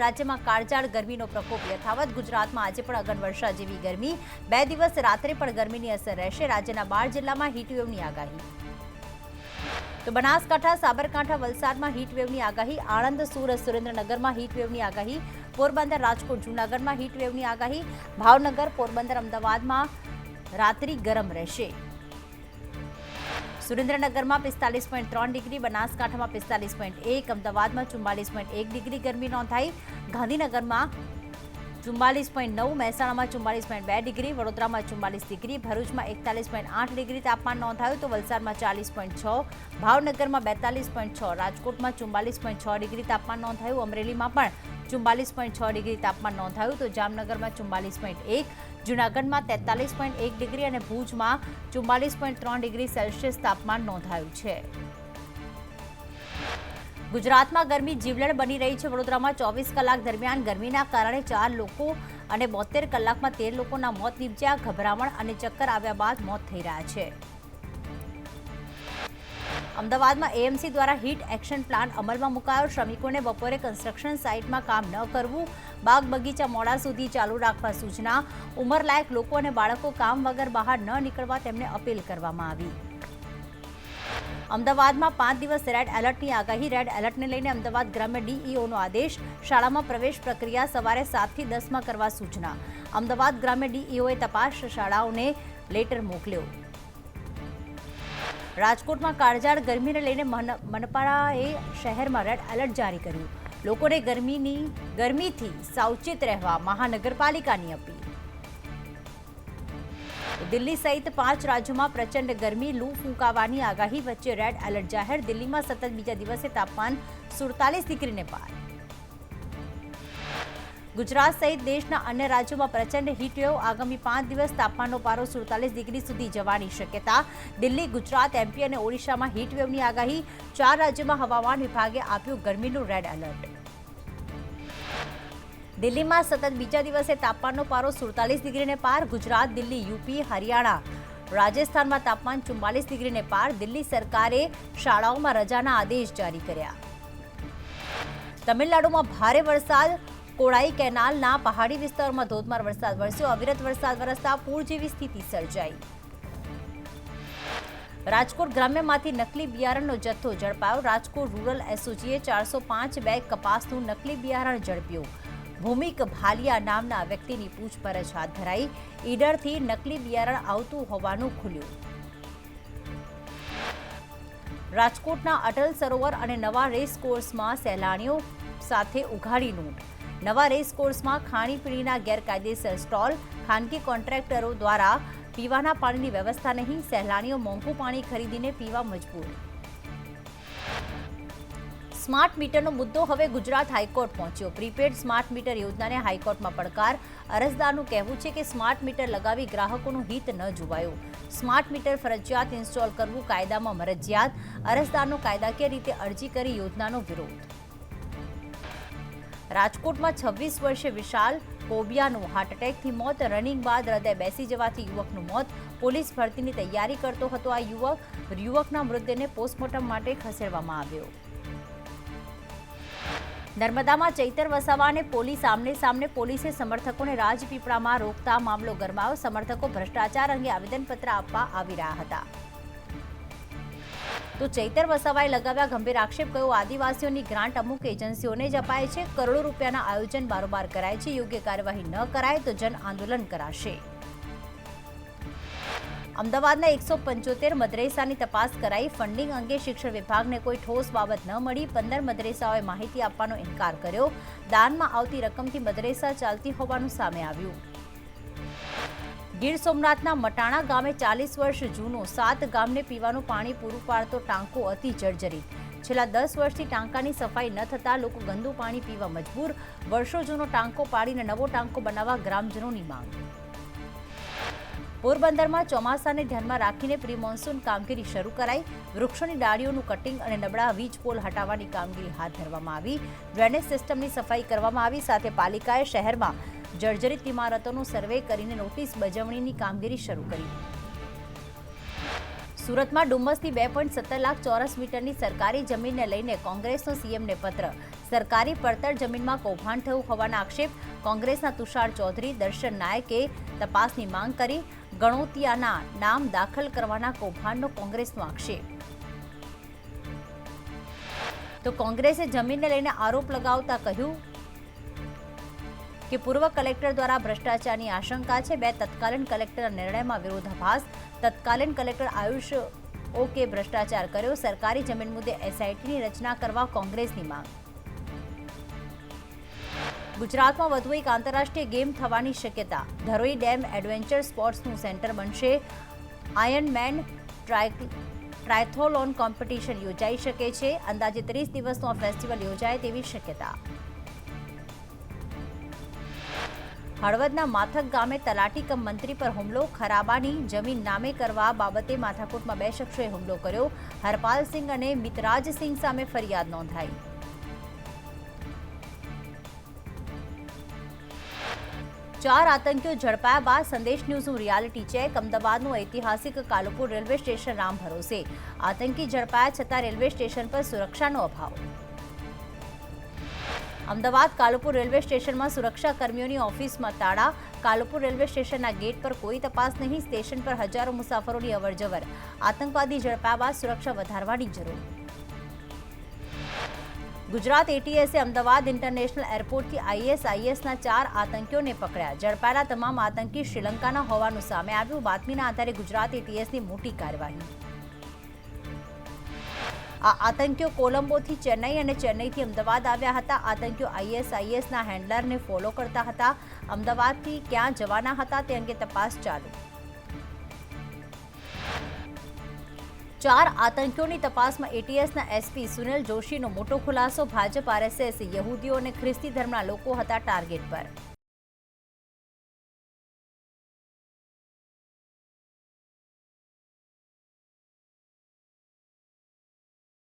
રાજ્યમાં કાળઝાળ ગરમીનો પ્રકોપ યથાવત। ગુજરાતમાં આજે પણ અગન વર્ષા જેવી ગરમી। 2 દિવસ રાત્રે પણ ગરમીની અસર રહેશે। રાજ્યના 12 જિલ્લામાં હીટવેવની આગાહી। તો બનાસકાંઠા, સાબરકાંઠા, વલસાડમાં હીટવેવની આગાહી। આણંદ, સુરત, સુરેન્દ્રનગરમાં હીટવેવની આગાહી। પોરબંદર, રાજકોટ, જૂનાગઢમાં હીટવેવની આગાહી। ભાવનગર, પોરબંદર, અમદાવાદમાં રાત્રિ ગરમ રહેશે। સુરેન્દ્રનગરમાં 45.3 ડિગ્રી, બનાસકાંઠામાં 45.1, અમદાવાદમાં 44.1 ડિગ્રી ગરમી નોંધાઈ। ગાંધીનગરમાં 44.9, મહેસાણામાં 44.2 ડિગ્રી, વડોદરામાં 44 ડિગ્રી, ભરૂચમાં 41.8 ડિગ્રી તાપમાન નોંધાયું। તો વલસાડમાં 40.6, ભાવનગરમાં 42.6, રાજકોટમાં 44.6 ડિગ્રી તાપમાન નોંધાયું। અમરેલીમાં પણ 44.6 ડિગ્રી તાપમાન નોંધાયું। તો જામનગરમાં 44.1, જૂનાગઢમાં 43.1 ડિગ્રી અને ભુજમાં 44.3 ડિગ્રી સેલ્સિયસ તાપમાન નોંધાયું છે। ગુજરાતમાં ગરમી જીવલેણ બની રહી છે। વડોદરામાં 24 કલાક દરમિયાન ગરમીના કારણે 4 લોકો અને 72 કલાકમાં 13 લોકોના મોત નીપજ્યા। ગભરામણ અને ચક્કર આવ્યા બાદ મોત થઈ રહ્યા છે। અમદાવાદમાં એએમસી દ્વારા હીટ એક્શન પ્લાન અમલમાં મુકાયો। શ્રમિકોને બપોરે કન્સ્ટ્રક્શન સાઇટમાં કામ ન કરવું, બાગ બગીચા મોડા સુધી ચાલુ રાખવા સૂચના। ઉંમરલાયક લોકો અને બાળકો કામ વગર બહાર ન નીકળવા તેમને અપીલ કરવામાં આવી। અમદાવાદમાં 5 દિવસ રેડ એલર્ટની આગાહી। રેડ એલર્ટને લઈને અમદાવાદ ગ્રામ્ય ડીઈઓનો આદેશ। શાળામાં પ્રવેશ પ્રક્રિયા સવારે 7 થી 10 કરવા સૂચના। અમદાવાદ ગ્રામ્ય ડીઈઓએ તપાસ શાળાઓને લેટર મોકલ્યો। રાજકોટમાં કાળઝાળ ગરમીને લઈને મનપાએ શહેરમાં રેડ એલર્ટ જારી કર્યું। લોકોને ગરમીથી સાવચેત રહેવા મહાનગરપાલિકાની અપીલ। દિલ્હી સહિત 5 રાજ્યોમાં પ્રચંડ ગરમી, લૂ ફૂંકાવાની આગાહી વચ્ચે રેડ એલર્ટ જાહેર। દિલ્હીમાં સતત બીજા દિવસે તાપમાન 47 ડિગ્રીને પાર। ગુજરાત સહિત દેશના અન્ય રાજ્યોમાં પ્રચંડ હીટવેવ। આગામી 5 દિવસ તાપમાનનો પારો 47 ડિગ્રી સુધી જવાની શક્યતા। દિલ્હી, ગુજરાત, એમપી અને ઓડિશામાં હીટવેવની આગાહી। 4 રાજ્યોમાં હવામાન વિભાગે આપ્યું ગરમીનું રેડ એલર્ટ। દિલ્હીમાં સતત બીજા દિવસે તાપમાનનો પારો 47 ડિગ્રીને પાર। ગુજરાત, દિલ્હી, યુપી, હરિયાણા, રાજસ્થાનમાં તાપમાન 44 ડિગ્રીને પાર। દિલ્હી સરકારે શાળાઓમાં રજાના આદેશ જારી કર્યા। તમિલનાડુમાં ભારે વરસાદ। કોળાઈ કેનાલના પહાડી વિસ્તારોમાં ધોધમાર વરસાદ વરસ્યો। અવિરત વરસાદ વરસતા પૂર જેવી સ્થિતિ સર્જાઈ। રાજકોટ ગ્રામ્યમાંથી નકલી બિયારણનો જથ્થો ઝડપાયો। રાજકોટ રૂરલ એસઓજીએ 405 બેગ કપાસનું નકલી બિયારણ ઝડપ્યું। ભૂમિક ભાલિયા નામના વ્યક્તિની પૂછપરછ હાથ ધરાઈ। ઈડરથી નકલી બિયારણ આવતું હોવાનું ખુલ્યું। રાજકોટના અટલ સરોવર અને નવા રેસકોર્સમાં સહેલાણીઓ સાથે ઉઘાડી લૂંટ। નવા રેસકોર્સમાં ખાણીપીણીના ગેરકાયદેસર સ્ટોલ। ખાનગી કોન્ટ્રાક્ટરો દ્વારા પીવાના પાણીની વ્યવસ્થા નહીં। સહેલાણીઓ મોંઘું પાણી ખરીદીને પીવા મજબૂર। સ્માર્ટ મીટરનો મુદ્દો હવે ગુજરાત હાઈકોર્ટ પહોંચ્યો। પ્રીપેડ સ્માર્ટ મીટર યોજનાને હાઈકોર્ટમાં પડકાર। અરજદારનું કહેવું છે કે સ્માર્ટ મીટર લગાવી ગ્રાહકોનું હિત ન જોવાયું। સ્માર્ટ મીટર ફરજિયાત ઇન્સ્ટોલ કરવું કાયદામાં મરજિયાત। અરજદારનો કાયદાકીય રીતે અરજી કરી યોજનાનો વિરોધ। રાજકોટમાં 26 વર્ષીય વિશાલ કોબિયાનું હાર્ટ એટેકથી મોત। રનિંગ બાદ હૃદય બેસી જવાથી યુવકનું મોત। પોલીસ ભરતીની તૈયારી કરતો હતો આ યુવકના મૃતદેહને પોસ્ટમોર્ટમ માટે ખસેડવામાં આવ્યો। નર્મદામાં ચૈતર વસાવા અને પોલીસ આમને સામને। પોલીસે સમર્થકોને રાજપીપળામાં રોકતા મામલો ગરમાયો। સમર્થકો ભ્રષ્ટાચાર અંગે આવેદનપત્ર આપવા આવી રહ્યા હતા। તો ચૈતર વસાવાએ લગાવ્યા ગંભીર આક્ષેપ। કયો આદિવાસીઓની ગ્રાન્ટ અમુક એજન્સીઓને જ અપાય છે। કરોડો રૂપિયાના આયોજન બારોબાર કરાય છે। યોગ્ય કાર્યવાહી ન કરાય તો જન આંદોલન કરાશે। અમદાવાદના 175 મદરેસાની તપાસ કરાઈ। ફંડિંગ અંગે શિક્ષણ વિભાગને કોઈ ઠોસ બાબત ન મળી। 15 મદરેસાઓએ માહિતી આપવાનો ઇનકાર કર્યો। દાનમાં આવતી રકમથી મદરેસા ચાલતી હોવાનું સામે આવ્યું। ગીર સોમનાથના મટાણા ગામે 40 વર્ષ જૂનો 7 ગામને પીવાનું પાણી પૂરું પાડતો ટાંકો અતિ જર્જરિત। છેલ્લા 10 વર્ષથી ટાંકાની સફાઈ ન થતાં લોકો ગંદુ પાણી પીવા મજબૂર। વર્ષો જૂનો ટાંકો પાડીને નવો ટાંકો બનાવવા ગ્રામજનોની માંગ। પોરબંદરમાં ચોમાસાને ધ્યાનમાં રાખીને પ્રી મોન્સૂન કામગીરી શરૂ કરાઈ। વૃક્ષોની ડાળીઓનું કટિંગ અને નબળા વીજ પોલ હટાવવાની કામગીરી હાથ ધરવામાં આવી। ડ્રેનેજ સિસ્ટમની સફાઈ કરવામાં આવી। સાથે પાલિકાએ શહેરમાં જર્જરિત ઇમારતોનો સર્વે કરીને નોટિસ બજાવણીની કામગીરી શરૂ કરી। સુરતમાં ડુમ્મસની 2.17 લાખ ચોરસ મીટરની સરકારી જમીનને લઈને કોંગ્રેસનો સીએમને પત્ર। સરકારી પડતર જમીનમાં કૌભાંડ થયું હોવાના આક્ષેપ કોંગ્રેસના તુષાર ચૌધરી, દર્શન નાયકે તપાસની માંગ કરી. ગણોતિયાના નામ દાખલ કરવાના કૌભાંડનો કોંગ્રેસનો આક્ષેપ. તો કોંગ્રેસે જમીનને લઈને આરોપ લગાવતા કહ્યું કે પૂર્વ કલેક્ટર દ્વારા ભ્રષ્ટાચારની આશંકા છે. 2 તત્કાલીન કલેક્ટરના નિર્ણયમાં વિરોધાભાસ. તત્કાલીન કલેક્ટર આયુષ ઓકે ભ્રષ્ટાચાર કર્યો. સરકારી જમીન મુદ્દે એસઆઈટીની રચના કરવા કોંગ્રેસની માંગ. ગુજરાતમાં વધુ એક આંતરરાષ્ટ્રીય ગેમ થવાની શક્યતા. ધરોઈ ડેમ એડવેન્ચર સ્પોર્ટ્સનું સેન્ટર બનશે. આયર્નમેન ટ્રાયથોલોન કોમ્પિટિશન યોજાઈ શકે છે. અંદાજે 30 દિવસનો આ ફેસ્ટિવલ યોજાય તેવી શક્યતા. હળવદના માથક ગામે તલાટી કમ મંત્રી પર હુમલો. ખરાબાની જમીન નામે કરવા બાબતે માથાકૂટમાં 2 શખ્સોએ હુમલો કર્યો. હરપાલસિંહ અને મિતરાજસિંહ સામે ફરિયાદ નોંધાઈ. ચાર આતંકીઓ ઝડપાયા બાદ સંદેશ ન્યૂઝનું રિયાલિટી ચેક. અમદાવાદનું ઐતિહાસિક કાલુપુર રેલવે સ્ટેશન રામ ભરોસે. આતંકી ઝડપાયા છતાં રેલવે સ્ટેશન પર સુરક્ષાનો અભાવ. અમદાવાદ કાલુપુર રેલવે સ્ટેશનમાં સુરક્ષા કર્મીઓની ઓફિસમાં તાળા. કાલુપુર રેલવે સ્ટેશનના ગેટ પર કોઈ તપાસ નહીં. સ્ટેશન પર હજારો મુસાફરોની અવરજવર. આતંકવાદી ઝડપાયા બાદ સુરક્ષા વધારવાની જરૂર. ગુજરાત એટીએસે અમદાવાદ ઇન્ટરનેશનલ એરપોર્ટથી આઈએસઆઈએસના 4 આતંકીઓને પકડ્યા. ઝડપાયેલા તમામ આતંકી શ્રીલંકાના હોવાનું સામે આવ્યું. બાતમીના આધારે ગુજરાત એટીએસની મોટી કાર્યવાહી. આ આતંકીઓ કોલંબોથી ચેન્નઈ અને ચેન્નઈથી અમદાવાદ આવ્યા હતા. આતંકીઓ આઈએસઆઈએસના હેન્ડલરને ફોલો કરતા હતા. અમદાવાદથી ક્યાં જવાના હતા તે અંગે તપાસ ચાલુ. 4 આતંકીઓની તપાસમાં એટીએસના એસપી સુનિલ જોશીનો મોટો ખુલાસો. ભાજપ, આરએસએસ, યહૂદીઓ અને ખ્રિસ્તી ધર્મના લોકો હતા ટાર્ગેટ પર.